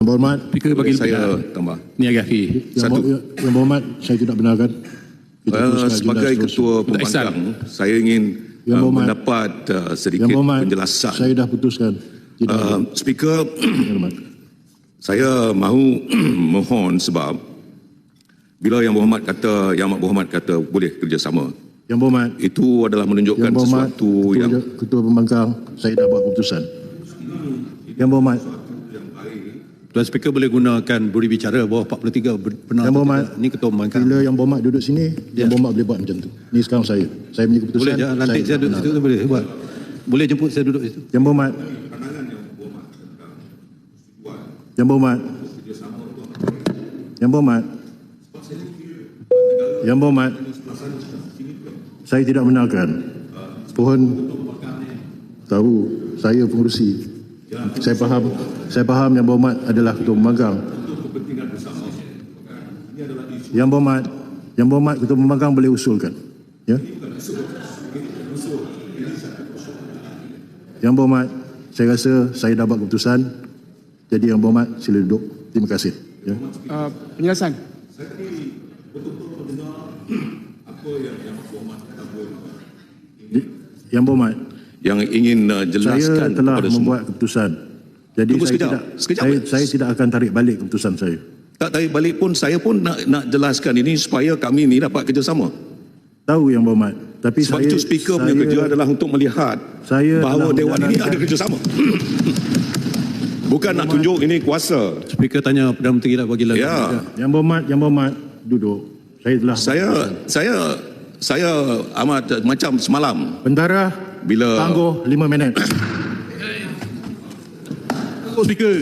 Berhormat, Speaker bagi Saya tambah. Ni agak akhir. Yang Berhormat, saya tidak benarkan. Kita teruskan agenda Sebagai seterusnya. Ketua Pembangkang, saya ingin Yang Berhormat. mendapat sedikit Yang Berhormat, penjelasan. saya dah putuskan. Tidak ada. Speaker, Yang Berhormat. saya mahu mohon sebab bila Yang Amat Berhormat kata boleh kerjasama, Yang Berhormat, itu adalah menunjukkan Yang Berhormat, sesuatu yang Ketua Pembangkang, saya dah buat keputusan. Yang Berhormat, Tuan Speaker boleh gunakan beri bicara bawah 43 benar. Yang Berhormat, Ni Ketua Pembangkang. bila Yang Berhormat duduk sini, Yang Berhormat boleh buat macam tu. Ni sekarang saya punya keputusan. Boleh je, nanti saya duduk situ boleh buat. Boleh jemput saya duduk situ. Yang Berhormat, Yang Berhormat, Yang Berhormat, Yang Berhormat, saya tidak benarkan. Pohon tahu saya pengurusi. Saya faham Yang Berhormat adalah Ketua Pembangkang. Yang Berhormat Ketua Pembangkang boleh usulkan. Ya. Yang Berhormat, saya rasa saya dah buat keputusan. Jadi Yang Berhormat sila duduk. Terima kasih. Ya. Penjelasan. Yang Berhormat, yang ingin saya jelaskan telah kepada semua. membuat keputusan. Jadi Tunggu saya sekejap. saya tidak akan tarik balik keputusan saya. Tak tarik balik pun, saya pun nak jelaskan ini supaya kami ni dapat kerjasama. Tahu Yang Berhormat, tapi Sebab saya itu Speaker punya kerja adalah untuk melihat saya bahawa telah Dewan ini menjalankan- ada kerjasama. Bukan nak tunjuk ini kuasa. Speaker tanya Perdana Menteri tak bagi lagi. Ya. Yang Berhormat duduk. Saya telah Saya amat macam semalam Bentara bila tangguh 5 minit. Speaker.